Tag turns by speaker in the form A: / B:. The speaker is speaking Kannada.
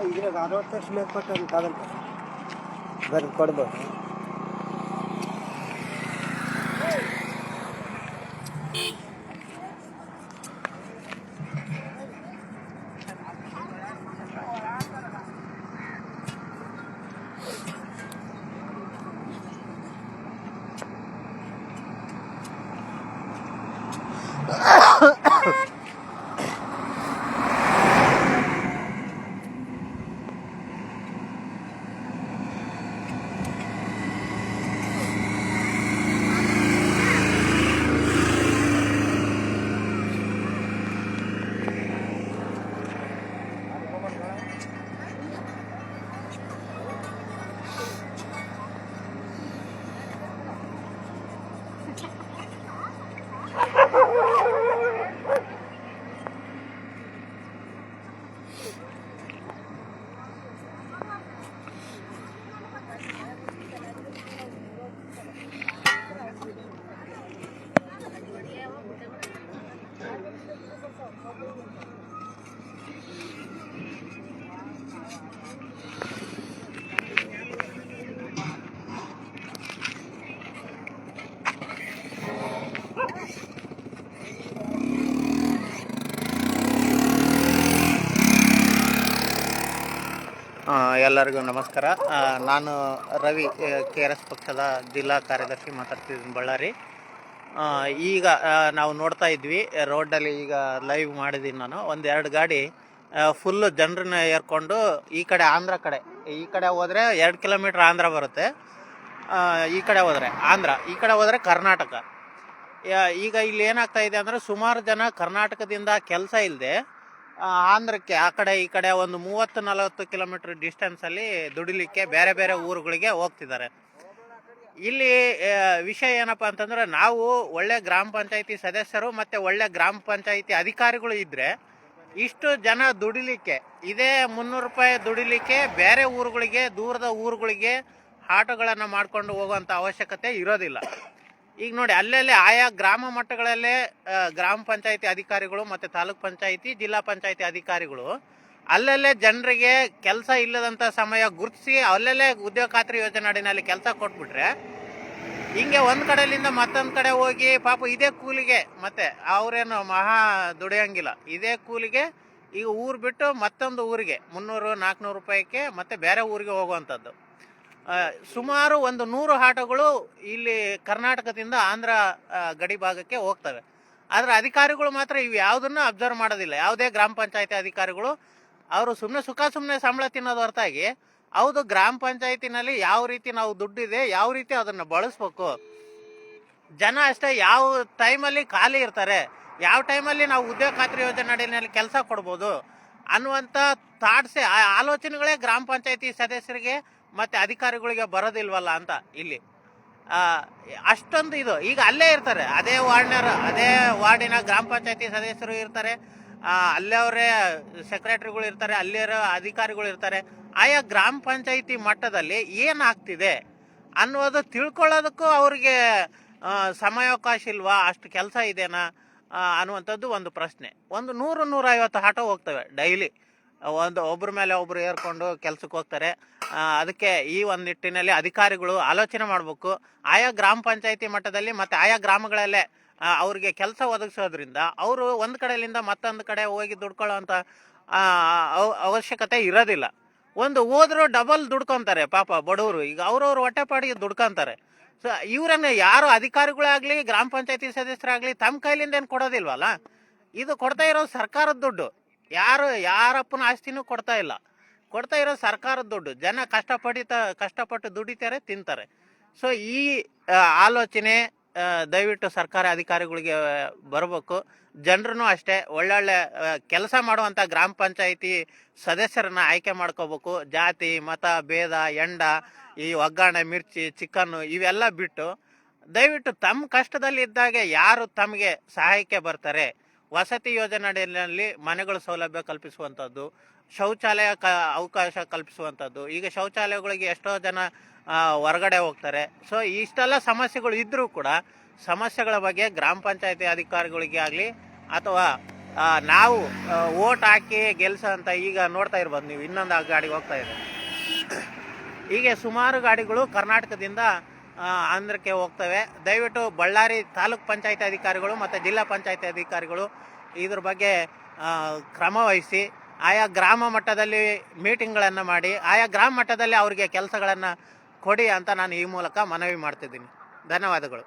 A: ಇದ್ರಾಗ 60 ವರ್ಷ ಮೇಲ್ಪಟ್ಟ ಅಂತ ಬರೆದು ಕೊಡ್ಬೋದು.
B: ಎಲ್ಲರಿಗೂ ನಮಸ್ಕಾರ. ನಾನು ರವಿ, KRS ಪಕ್ಷದ ಜಿಲ್ಲಾ ಕಾರ್ಯದರ್ಶಿ ಮಾತಾಡ್ತಿದ್ದೀನಿ, ಬಳ್ಳಾರಿ. ಈಗ ನಾವು ನೋಡ್ತಾ ಇದ್ವಿ ರೋಡಲ್ಲಿ, ಈಗ ಲೈವ್ ಮಾಡಿದ್ದೀನಿ ನಾನು. ಒಂದೆರಡು ಗಾಡಿ ಫುಲ್ಲು ಜನರನ್ನ ಏರ್ಕೊಂಡು ಈ ಕಡೆ ಆಂಧ್ರ ಕಡೆ, ಈ ಕಡೆ ಹೋದರೆ 2 ಕಿಲೋಮೀಟ್ರ್ ಆಂಧ್ರ ಬರುತ್ತೆ, ಈ ಕಡೆ ಹೋದರೆ ಆಂಧ್ರ, ಈ ಕಡೆ ಹೋದರೆ ಕರ್ನಾಟಕ. ಈಗ ಇಲ್ಲಿ ಏನಾಗ್ತಾ ಇದೆ ಅಂದರೆ, ಸುಮಾರು ಜನ ಕರ್ನಾಟಕದಿಂದ ಕೆಲಸ ಇಲ್ಲದೆ ಆಂಧ್ರಕ್ಕೆ ಆ ಕಡೆ ಈ ಕಡೆ ಒಂದು 30-40 ಕಿಲೋಮೀಟ್ರ್ ಡಿಸ್ಟೆನ್ಸಲ್ಲಿ ದುಡಿಲಿಕ್ಕೆ ಬೇರೆ ಬೇರೆ ಊರುಗಳಿಗೆ ಹೋಗ್ತಿದ್ದಾರೆ. ಇಲ್ಲಿ ವಿಷಯ ಏನಪ್ಪ ಅಂತಂದರೆ, ನಾವು ಒಳ್ಳೆ ಗ್ರಾಮ ಪಂಚಾಯಿತಿ ಸದಸ್ಯರು ಮತ್ತು ಒಳ್ಳೆ ಗ್ರಾಮ ಪಂಚಾಯಿತಿ ಅಧಿಕಾರಿಗಳು ಇದ್ದರೆ ಇಷ್ಟು ಜನ ದುಡಿಲಿಕ್ಕೆ, ಇದೇ 300 ರೂಪಾಯಿ ದುಡಿಲಿಕ್ಕೆ ಬೇರೆ ಊರುಗಳಿಗೆ, ದೂರದ ಊರುಗಳಿಗೆ ಆಟೋಗಳನ್ನು ಮಾಡಿಕೊಂಡು ಹೋಗುವಂಥ ಅವಶ್ಯಕತೆ ಇರೋದಿಲ್ಲ. ಈಗ ನೋಡಿ, ಅಲ್ಲಲ್ಲೇ ಆಯಾ ಗ್ರಾಮ ಮಟ್ಟಗಳಲ್ಲೇ ಗ್ರಾಮ ಪಂಚಾಯಿತಿ ಅಧಿಕಾರಿಗಳು ಮತ್ತು ತಾಲೂಕ್ ಪಂಚಾಯಿತಿ, ಜಿಲ್ಲಾ ಪಂಚಾಯಿತಿ ಅಧಿಕಾರಿಗಳು ಅಲ್ಲಲ್ಲೇ ಜನರಿಗೆ ಕೆಲಸ ಇಲ್ಲದಂಥ ಸಮಯ ಗುರುತಿಸಿ ಅಲ್ಲಲ್ಲೇ ಉದ್ಯೋಗ ಖಾತ್ರಿ ಯೋಜನೆ ಅಡಿನಲ್ಲಿ ಕೆಲಸ ಕೊಟ್ಬಿಟ್ರೆ, ಹಿಂಗೆ ಒಂದು ಕಡೆಯಿಂದ ಮತ್ತೊಂದು ಕಡೆ ಹೋಗಿ ಪಾಪ ಇದೇ ಕೂಲಿಗೆ, ಮತ್ತೆ ಅವರೇನು ಮಹಾ ದುಡಿಯೋಂಗಿಲ್ಲ, ಇದೇ ಕೂಲಿಗೆ ಈಗ ಊರು ಬಿಟ್ಟು ಮತ್ತೊಂದು ಊರಿಗೆ 300-400 ರೂಪಾಯಿಗೆ ಮತ್ತೆ ಬೇರೆ ಊರಿಗೆ ಹೋಗುವಂಥದ್ದು. ಸುಮಾರು 100 ಆಟೋಗಳು ಇಲ್ಲಿ ಕರ್ನಾಟಕದಿಂದ ಆಂಧ್ರ ಗಡಿ ಭಾಗಕ್ಕೆ ಹೋಗ್ತವೆ. ಆದರೆ ಅಧಿಕಾರಿಗಳು ಮಾತ್ರ ಇವು ಯಾವುದನ್ನು ಅಬ್ಸರ್ವ್ ಮಾಡೋದಿಲ್ಲ. ಯಾವುದೇ ಗ್ರಾಮ ಪಂಚಾಯತಿ ಅಧಿಕಾರಿಗಳು ಅವರು ಸುಮ್ಮನೆ ಸಂಬಳ ತಿನ್ನೋದು ಹೊರತಾಗಿ, ಹೌದು ಗ್ರಾಮ ಪಂಚಾಯತಿನಲ್ಲಿ ಯಾವ ರೀತಿ ನಾವು ದುಡ್ಡಿದೆ, ಯಾವ ರೀತಿ ಅದನ್ನು ಬಳಸ್ಬೇಕು, ಜನ ಅಷ್ಟೇ ಯಾವ ಟೈಮಲ್ಲಿ ಖಾಲಿ ಇರ್ತಾರೆ, ಯಾವ ಟೈಮಲ್ಲಿ ನಾವು ಉದ್ಯೋಗ ಖಾತ್ರಿ ಯೋಜನೆ ಅಡಿಯಲ್ಲಿ ಕೆಲಸ ಕೊಡ್ಬೋದು ಅನ್ನುವಂಥ ಥಾಟ್ಸೇ, ಆಲೋಚನೆಗಳೇ ಗ್ರಾಮ ಪಂಚಾಯತಿ ಸದಸ್ಯರಿಗೆ ಮತ್ತು ಅಧಿಕಾರಿಗಳಿಗೆ ಬರೋದಿಲ್ವಲ್ಲ ಅಂತ ಇಲ್ಲಿ ಅಷ್ಟೊಂದು ಇದು. ಈಗ ಅಲ್ಲೇ ಇರ್ತಾರೆ, ಅದೇ ವಾರ್ಡಿನ ಗ್ರಾಮ ಪಂಚಾಯತಿ ಸದಸ್ಯರು ಇರ್ತಾರೆ, ಅಲ್ಲೇ ಅವರೇ ಸೆಕ್ರೆಟರಿಗಳು ಇರ್ತಾರೆ, ಅಲ್ಲೇ ಅಧಿಕಾರಿಗಳು ಇರ್ತಾರೆ. ಆಯಾ ಗ್ರಾಮ ಪಂಚಾಯತಿ ಮಟ್ಟದಲ್ಲಿ ಏನಾಗ್ತಿದೆ ಅನ್ನೋದು ತಿಳ್ಕೊಳ್ಳೋದಕ್ಕೂ ಅವ್ರಿಗೆ ಸಮಯಾವಕಾಶ ಇಲ್ವಾ, ಅಷ್ಟು ಕೆಲಸ ಇದೆನಾ ಅನ್ನುವಂಥದ್ದು ಒಂದು ಪ್ರಶ್ನೆ. 100-150 ಆಟೋ ಹೋಗ್ತವೆ ಡೈಲಿ, ಒಬ್ಬರ ಮೇಲೆ ಒಬ್ಬರು ಏರ್ಕೊಂಡು ಕೆಲ್ಸಕ್ಕೆ ಹೋಗ್ತಾರೆ. ಅದಕ್ಕೆ ಈ ಒಂದು ನಿಟ್ಟಿನಲ್ಲಿ ಅಧಿಕಾರಿಗಳು ಆಲೋಚನೆ ಮಾಡಬೇಕು. ಆಯಾ ಗ್ರಾಮ ಪಂಚಾಯತಿ ಮಟ್ಟದಲ್ಲಿ ಮತ್ತು ಆಯಾ ಗ್ರಾಮಗಳಲ್ಲೇ ಅವ್ರಿಗೆ ಕೆಲಸ ಒದಗಿಸೋದ್ರಿಂದ ಅವರು ಒಂದು ಕಡೆಯಿಂದ ಮತ್ತೊಂದು ಕಡೆ ಹೋಗಿ ದುಡ್ಕೊಳ್ಳೋವಂಥ ಅವಶ್ಯಕತೆ ಇರೋದಿಲ್ಲ. ಹೋದರೂ ಡಬಲ್ ದುಡ್ಕೊತಾರೆ ಪಾಪ ಬಡವರು. ಈಗ ಅವ್ರವ್ರ ಹೊಟ್ಟೆಪಾಡಿಗೆ ದುಡ್ಕೊತಾರೆ. ಸೊ ಇವರನ್ನು ಯಾರು ಅಧಿಕಾರಿಗಳಾಗಲಿ ಗ್ರಾಮ ಪಂಚಾಯತಿ ಸದಸ್ಯರಾಗಲಿ ತಮ್ಮ ಕೈಲಿಂದ ಏನು ಕೊಡೋದಿಲ್ವಲ್ಲ. ಇದು ಕೊಡ್ತಾ ಇರೋದು ಸರ್ಕಾರದ ದುಡ್ಡು, ಯಾರಪ್ಪನ ಆಸ್ತಿನೂ ಕೊಡ್ತಾ ಇಲ್ಲ, ಕೊಡ್ತಾ ಇರೋ ಸರ್ಕಾರದ ದುಡ್ಡು. ಜನ ಕಷ್ಟಪಟ್ಟು ದುಡಿತಾರೆ, ತಿಂತಾರೆ. ಸೊ ಈ ಆಲೋಚನೆ ದಯವಿಟ್ಟು ಸರ್ಕಾರ ಅಧಿಕಾರಿಗಳಿಗೆ ಬರಬೇಕು. ಜನರೂ ಅಷ್ಟೇ ಒಳ್ಳೊಳ್ಳೆ ಕೆಲಸ ಮಾಡುವಂಥ ಗ್ರಾಮ ಪಂಚಾಯಿತಿ ಸದಸ್ಯರನ್ನ ಆಯ್ಕೆ ಮಾಡ್ಕೋಬೇಕು. ಜಾತಿ ಮತ ಭೇದ, ಎಂಡ, ಈ ಒಗ್ಗರಣೆ, ಮಿರ್ಚಿ, ಚಿಕನ್ನು ಇವೆಲ್ಲ ಬಿಟ್ಟು ದಯವಿಟ್ಟು ತಮ್ಮ ಕಷ್ಟದಲ್ಲಿ ಇದ್ದಾಗೆ ಯಾರು ತಮಗೆ ಸಹಾಯಕ್ಕೆ ಬರ್ತಾರೆ, ವಸತಿ ಯೋಜನೆ ಅಡಿಯಲ್ಲಿ ಮನೆಗಳ ಸೌಲಭ್ಯ ಕಲ್ಪಿಸುವಂಥದ್ದು, ಶೌಚಾಲಯ ಅವಕಾಶ ಕಲ್ಪಿಸುವಂಥದ್ದು. ಈಗ ಶೌಚಾಲಯಗಳಿಗೆ ಎಷ್ಟೋ ಜನ ಹೊರಗಡೆ ಹೋಗ್ತಾರೆ. ಸೊ ಇಷ್ಟೆಲ್ಲ ಸಮಸ್ಯೆಗಳು ಇದ್ದರೂ ಕೂಡ ಸಮಸ್ಯೆಗಳ ಬಗ್ಗೆ ಗ್ರಾಮ ಪಂಚಾಯತಿ ಅಧಿಕಾರಿಗಳಿಗೆ ಆಗಲಿ ಅಥವಾ ನಾವು ಓಟ್ ಹಾಕಿ ಗೆಲ್ಸೋ ಅಂತ ಈಗ ನೋಡ್ತಾ ಇರ್ಬೋದು ನೀವು, ಇನ್ನೊಂದು ಗಾಡಿಗೆ ಹೋಗ್ತಾ ಇದೆ. ಹೀಗೆ ಸುಮಾರು ಗಾಡಿಗಳು ಕರ್ನಾಟಕದಿಂದ ಆಂಧ್ರಕ್ಕೆ ಹೋಗ್ತವೆ. ದಯವಿಟ್ಟು ಬಳ್ಳಾರಿ ತಾಲೂಕ್ ಪಂಚಾಯತಿ ಅಧಿಕಾರಿಗಳು ಮತ್ತು ಜಿಲ್ಲಾ ಪಂಚಾಯತಿ ಅಧಿಕಾರಿಗಳು ಇದ್ರ ಬಗ್ಗೆ ಕ್ರಮ ವಹಿಸಿ ಆಯಾ ಗ್ರಾಮ ಮಟ್ಟದಲ್ಲಿ ಮೀಟಿಂಗ್ಗಳನ್ನು ಮಾಡಿ ಆಯಾ ಗ್ರಾಮ ಮಟ್ಟದಲ್ಲಿ ಅವರಿಗೆ ಕೆಲಸಗಳನ್ನು ಕೊಡಿ ಅಂತ ನಾನು ಈ ಮೂಲಕ ಮನವಿ ಮಾಡ್ತಿದ್ದೀನಿ. ಧನ್ಯವಾದಗಳು.